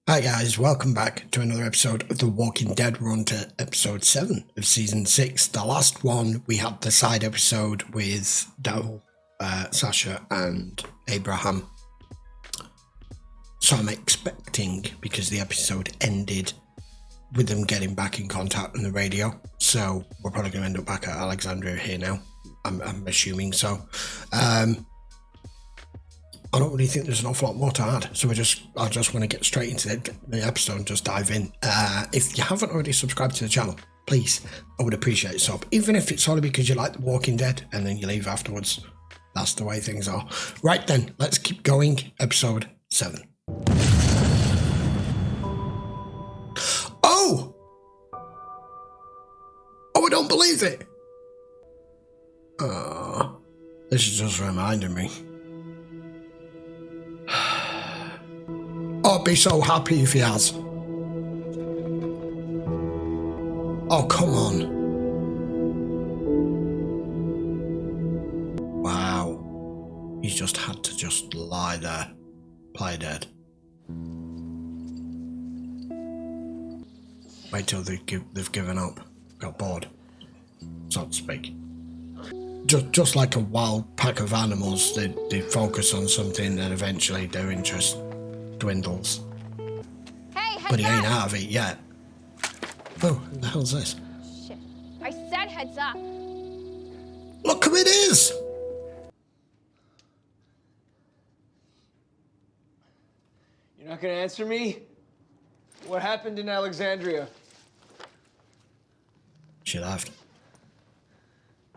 Hi guys, welcome back to another episode of The Walking Dead. We're on to episode 7 of season 6. The last one, we had the side episode with Daryl, Sasha and Abraham. So I'm expecting, because the episode ended with them getting back in contact on the radio, so we're probably going to end up back at Alexandria here now. I'm assuming so. I don't really think there's an awful lot more to add, so I just want to get straight into the episode and just dive in. If you haven't already subscribed to the channel, please, I would appreciate a sub, even if it's only because you like The Walking Dead and then you leave afterwards. That's the way things are. Right then, let's keep going. Episode 7. Oh! Oh, I don't believe it! This is just reminding me. I'd be so happy if he has. Oh, come on. Wow. He's just had to just lie there. Play dead. Wait till they've given up. Got bored, so to speak. Just like a wild pack of animals, they focus on something and eventually their interest dwindles. Hey, but he ain't out of it yet. Oh, what the hell's this? Shit. I said heads up. Look who it is! You're not gonna answer me? What happened in Alexandria? She left.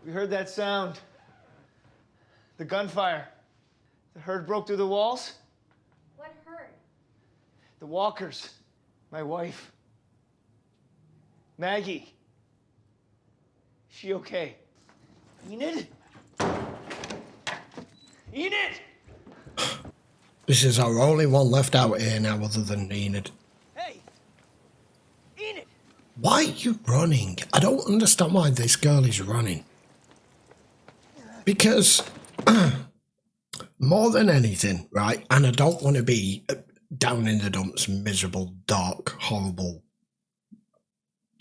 We heard that sound. The gunfire. The herd broke through the walls? What hurt? The walkers. My wife. Maggie. She okay? Enid? Enid! This is our only one left out here now other than Enid. Hey! Enid! Why are you running? I don't understand why this girl is running. Because, more than anything, right, and I don't want to be down in the dumps, miserable, dark, horrible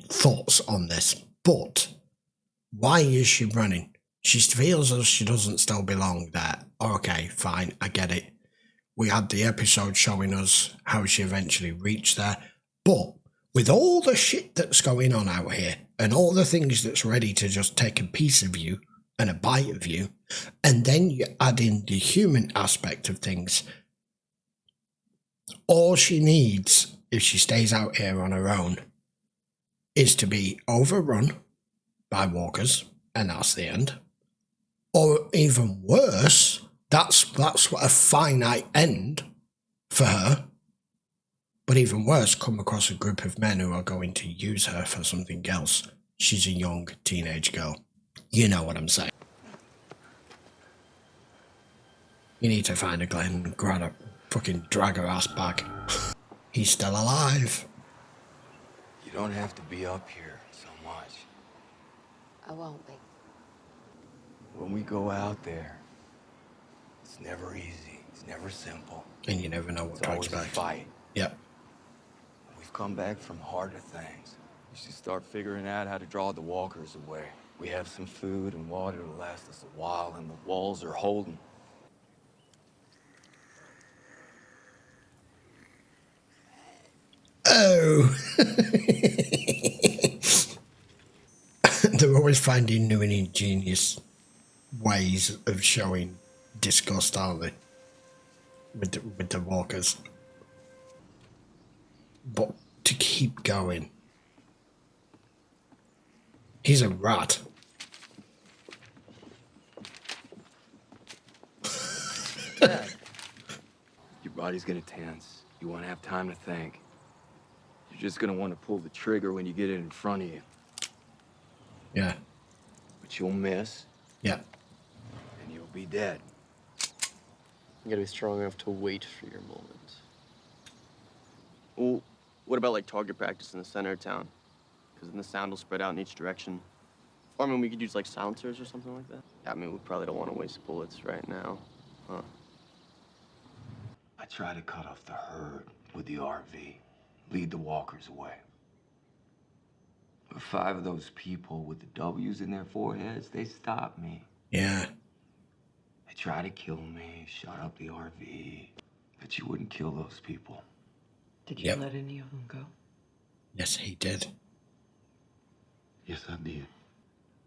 thoughts on this, but why is she running? She feels as she doesn't still belong there. Okay, fine, I get it. We had the episode showing us how she eventually reached there, but with all the shit that's going on out here and all the things that's ready to just take a piece of you and a bite of you, and then you add in the human aspect of things, all she needs, if she stays out here on her own, is to be overrun by walkers, and that's the end. Or even worse, that's what a finite end for her. But even worse, come across a group of men who are going to use her for something else. She's a young teenage girl. You know what I'm saying. You need to find a Glenn and grab her, fucking drag her ass back. He's still alive. You don't have to be up here so much. I won't be. When we go out there, it's never easy. It's never simple. And you never know what to It's always a expect. fight. Yep. We've come back from harder things. We should start figuring out how to draw the walkers away. We have some food and water to last us a while, and the walls are holding. Oh. They're always finding new and ingenious ways of showing disgust, aren't they? With the walkers. But to keep going. He's a rat. Your body's gonna tense. You won't have time to think. You're just gonna want to pull the trigger when you get it in front of you. Yeah. But you'll miss, Yeah. and you'll be dead. You gotta be strong enough to wait for your moment. Well, what about like target practice in the center of town? Because then the sound will spread out in each direction. Or I mean, we could use like silencers or something like that. Yeah, I mean, we probably don't want to waste bullets right now, huh? I try to cut off the herd, with the RV, lead the walkers away. But 5 of those people with the W's in their foreheads, they stopped me. Yeah. They tried to kill me, shot up the RV, but you wouldn't kill those people. Did you let any of them go? Yes, he did. Yes, I did.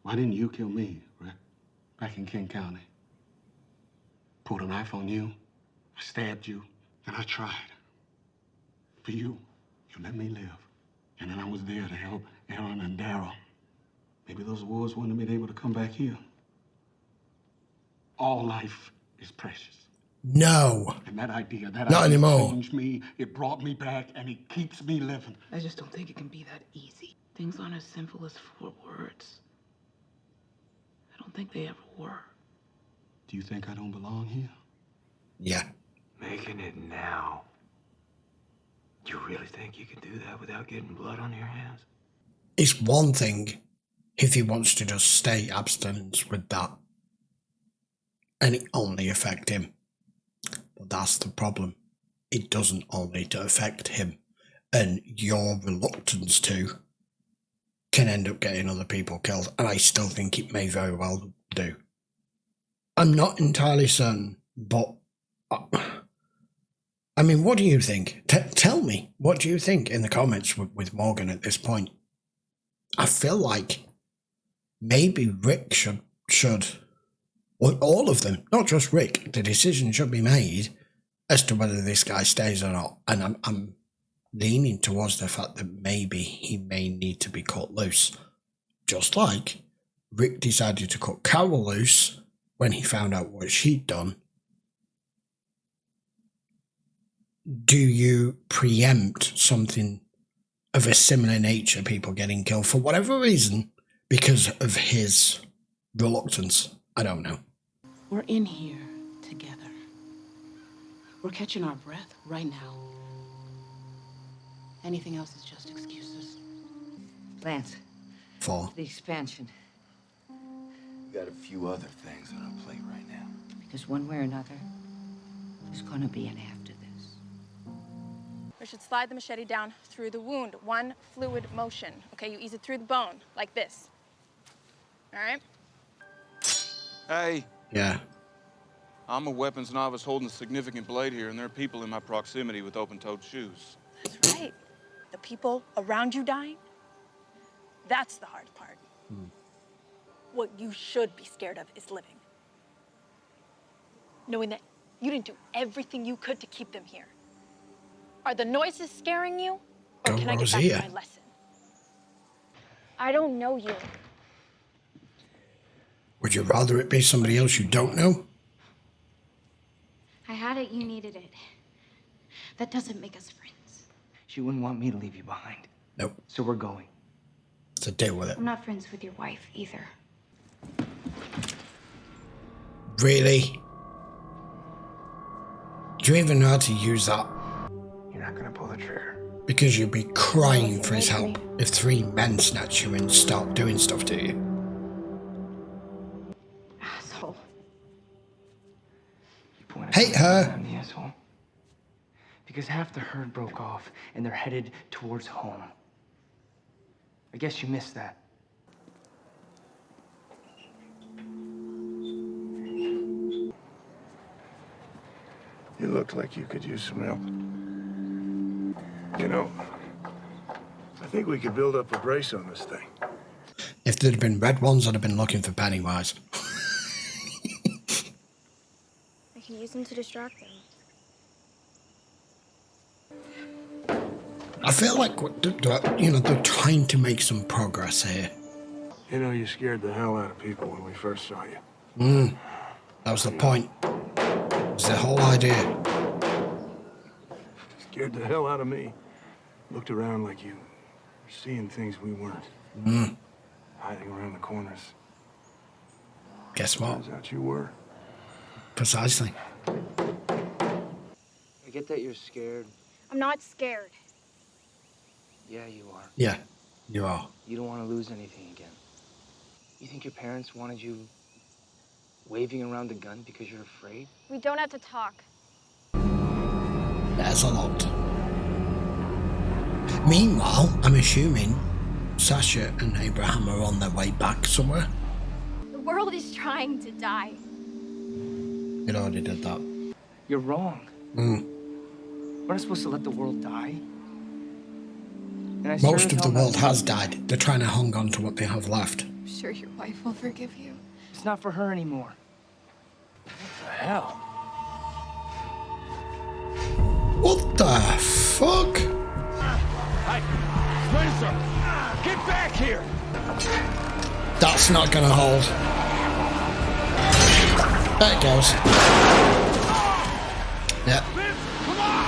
Why didn't you kill me, right? Back in King County. Pulled a knife on you, I stabbed you, and I tried. For you, you let me live. And then I was there to help Aaron and Daryl. Maybe those wolves wouldn't have been able to come back here. All life is precious. No. And that idea, Not anymore. changed me, it brought me back, and it keeps me living. I just don't think it can be that easy. Things aren't as simple as 4 words. I don't think they ever were. Do you think I don't belong here? Yeah. Making it now. You really think you can do that without getting blood on your hands? It's one thing if he wants to just stay abstinence with that and it only affect him. But that's the problem. It doesn't only to affect him, and your reluctance to can end up getting other people killed, and I still think it may very well do. I'm not entirely certain, but I mean, what do you think? Tell me, what do you think in the comments with Morgan at this point? I feel like maybe Rick should, or all of them, not just Rick, the decision should be made as to whether this guy stays or not. And I'm leaning towards the fact that maybe he may need to be cut loose. Just like Rick decided to cut Carol loose when he found out what she'd done. Do you preempt something of a similar nature, people getting killed for whatever reason because of his reluctance? I don't know. We're in here together. We're catching our breath right now. Anything else is just excuses. Lance, For the expansion. We got a few other things on our plate right now. Because one way or another, there's gonna be an after this. We should slide the machete down through the wound. One fluid motion. Okay, you ease it through the bone, like this. All right? Hey, yeah, I'm a weapons novice holding a significant blade here, and there are people in my proximity with open-toed shoes. That's right. The people around you dying, that's the hard part. What you should be scared of is living. Knowing that you didn't do everything you could to keep them here. Are the noises scaring you? Or Go can I get back Rosia. to my lesson? I don't know you. would you rather it be somebody else you don't know? I had it, you needed it. That doesn't make us friends. She wouldn't want me to leave you behind. Nope. So we're going. So deal with it. I'm not friends with your wife either. Really? Do you even know how to use that? You're not gonna pull the trigger. Because you'd be crying for his help if 3 men snatch you and start doing stuff to you. Asshole. You pointed Hate her. I'm the asshole. Because half the herd broke off and they're headed towards home. I guess you missed that. You look like you could use some help. You know, I think we could build up a brace on this thing. If there'd have been red ones, I'd have been looking for Pennywise. I can use them to distract them. I feel like, they're trying to make some progress here. You know, you scared the hell out of people when we first saw you. That was the point. It was the whole idea. Scared the hell out of me. Looked around like you were seeing things we weren't. Hiding around the corners. Guess what? Turns out you were. Precisely. I get that you're scared. I'm not scared. Yeah, you are. Yeah, you are. You don't want to lose anything again. You think your parents wanted you waving around a gun because you're afraid? We don't have to talk. There's a lot. Meanwhile, I'm assuming Sasha and Abraham are on their way back somewhere. The world is trying to die. It already did that. You're wrong. Mm. We're not supposed to let the world die. And I Most of the world has died. They're trying to hang on to what they have left. I'm sure your wife will forgive you. It's not for her anymore. What the hell? What the fuck? Hey, Spencer! Get back here! That's not gonna hold. There it goes. Yep. Come on!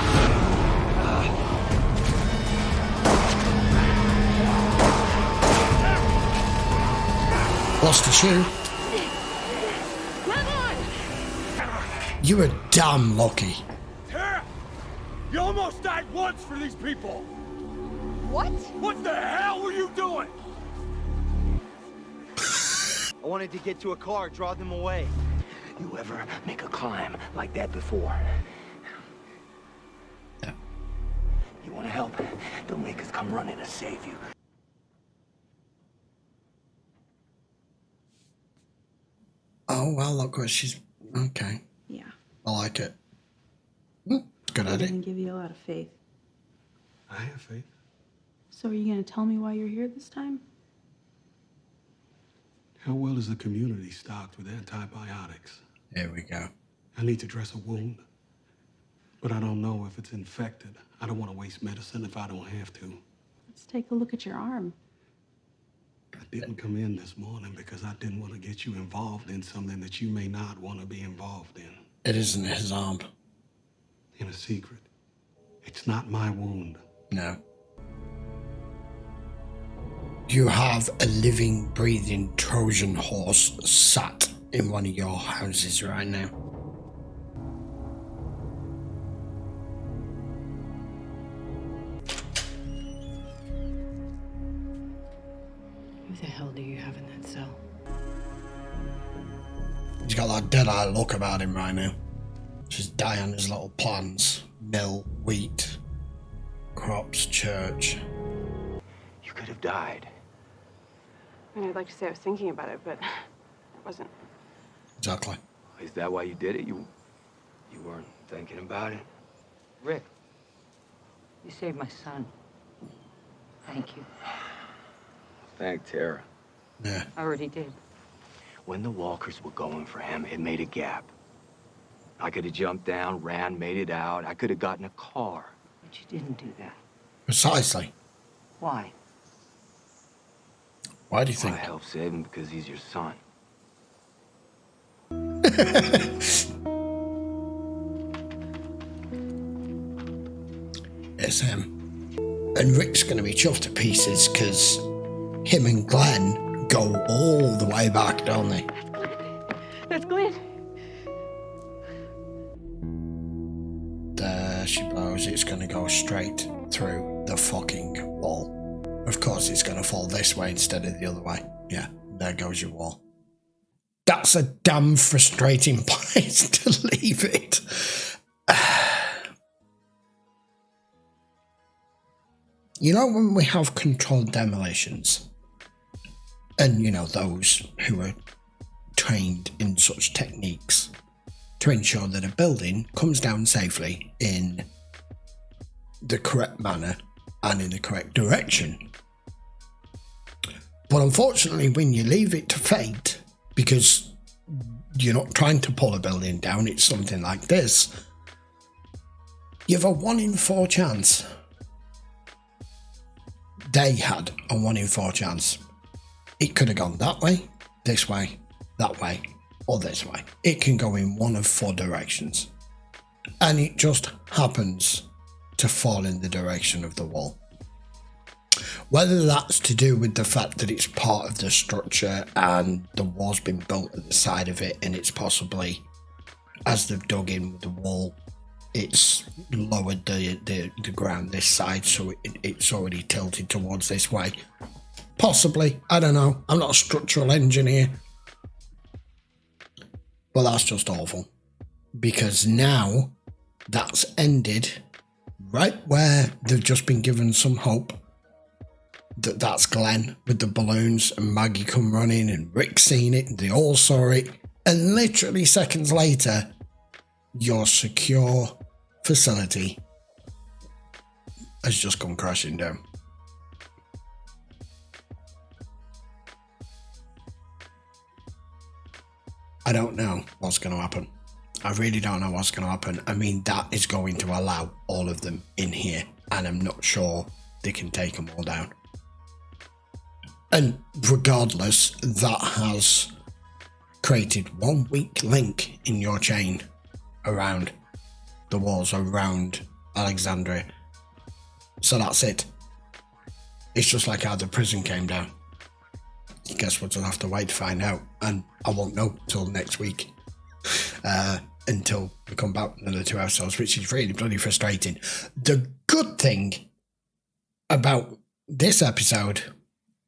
Lost a shoe. Come on! You were damn lucky. Tara! You almost died once for these people! What? What the hell were you doing? I wanted to get to a car, draw them away. You ever make a climb like that before? Yeah. You want to help? Don't make us come running to save you. Oh, well, look what she's... Okay. Yeah. I like it. Good I idea. didn't give you a lot of faith. I have faith. So are you going to tell me why you're here this time? How well is the community stocked with antibiotics? Here we go. I need to dress a wound, but I don't know if it's infected. I don't want to waste medicine if I don't have to. Let's take a look at your arm. I didn't come in this morning because I didn't want to get you involved in something that you may not want to be involved in. It isn't his arm. In a secret. It's not my wound. No. You have a living, breathing Trojan horse sat in one of your houses right now. Who the hell do you have in that cell? He's got that dead-eye look about him right now. Just Diana's little plans. Mill, wheat, crops, church. You could have died. I mean, I'd like to say I was thinking about it, but I wasn't. Exactly. Is that why you did it? You weren't thinking about it? Rick, you saved my son. Thank you. Thank Tara. Yeah. I already did. When the walkers were going for him, it made a gap. I could have jumped down, ran, made it out. I could have gotten a car. But you didn't do that. Precisely. Why? Why do you think? I helped save him because he's your son. It's him. And Rick's going to be chuffed to pieces because him and Glenn go all the way back, don't they? That's Glenn. There she blows. It's going to go straight through the fucking wall. Of course, it's going to fall this way instead of the other way. Yeah, there goes your wall. That's a damn frustrating place to leave it. You know, when we have controlled demolitions, and you know, those who are trained in such techniques to ensure that a building comes down safely in the correct manner and in the correct direction. But unfortunately, when you leave it to fate, because you're not trying to pull a building down, it's something like this, you have a 1 in 4 chance. They had a 1 in 4 chance. It could have gone that way, this way, that way, or this way. It can go in one of 4 directions. And it just happens to fall in the direction of the wall. Whether that's to do with the fact that it's part of the structure and the wall's been built at the side of it, and it's possibly, as they've dug in with the wall, it's lowered the ground this side, so it's already tilted towards this way. Possibly, I don't know. I'm not a structural engineer. But that's just awful. Because now that's ended right where they've just been given some hope that that's Glenn with the balloons, and Maggie come running and Rick seen it and they all saw it, and literally seconds later your secure facility has just gone crashing down. I don't know what's going to happen. I really don't know what's going to happen. I mean, that is going to allow all of them in here, and I'm not sure they can take them all down. And regardless, that has created one weak link in your chain around the walls, around Alexandria. So that's it. It's just like how the prison came down. I guess we'll just have to wait to find out, and I won't know till next week. Until we come back with another 2 episodes, which is really bloody frustrating. The good thing about this episode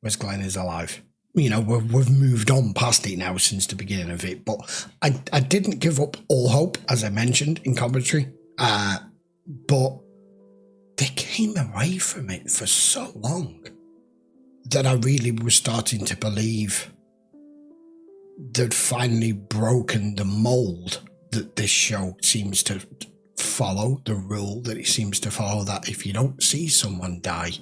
was Glenn is alive. You know, we've moved on past it now since the beginning of it, but I didn't give up all hope, as I mentioned in commentary, but they came away from it for so long that I really was starting to believe they'd finally broken the mold that this show seems to follow, the rule that it seems to follow, that if you don't see someone die,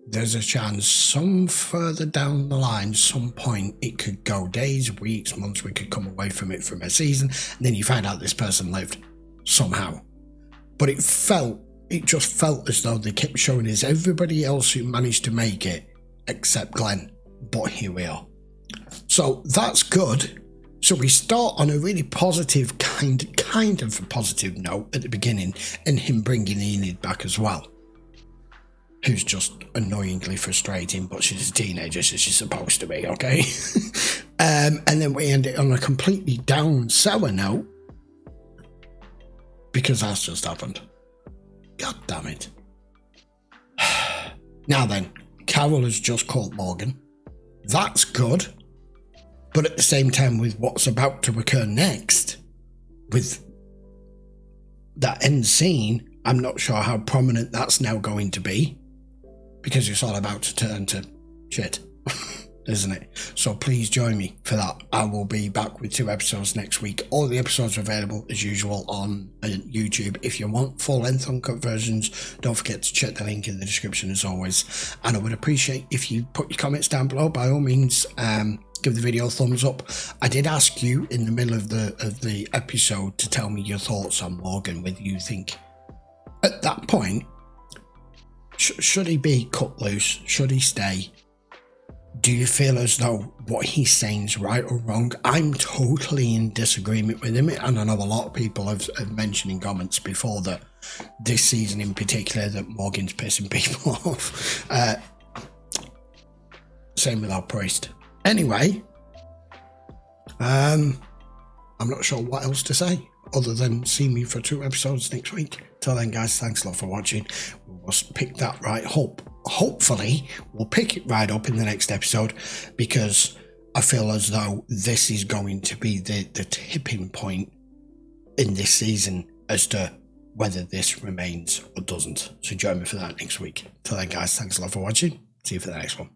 there's a chance some further down the line, some point, it could go days, weeks, months, we could come away from it from a season, and then you find out this person lived somehow. But it just felt as though they kept showing us everybody else who managed to make it except Glenn. But here we are. So that's good. So we start on a really positive, kind of a positive note at the beginning, and him bringing Enid back as well, who's just annoyingly frustrating, but she's a teenager, so she's supposed to be, okay? And then we end it on a completely down, sour note, because that's just happened. God damn it. Now then, Carol has just caught Morgan. That's good. But at the same time, with what's about to occur next, with that end scene, I'm not sure how prominent that's now going to be, because it's all about to turn to shit, isn't it? So please join me for that. I will be back with 2 episodes next week. All the episodes are available as usual on YouTube. If you want full-length uncut versions, don't forget to check the link in the description as always. And I would appreciate if you put your comments down below. By all means, give the video a thumbs up. I did ask you in the middle of the episode to tell me your thoughts on Morgan, whether you think at that point, should he be cut loose? Should he stay? Do you feel as though what he's saying is right or wrong? I'm totally in disagreement with him, and I know a lot of people have mentioned in comments before that this season in particular that Morgan's pissing people off. Same with our priest. Anyway, I'm not sure what else to say other than see me for 2 episodes next week. Till then, guys, thanks a lot for watching. We'll pick that right up. Hopefully, we'll pick it right up in the next episode, because I feel as though this is going to be the tipping point in this season as to whether this remains or doesn't. So join me for that next week. Till then, guys, thanks a lot for watching. See you for the next one.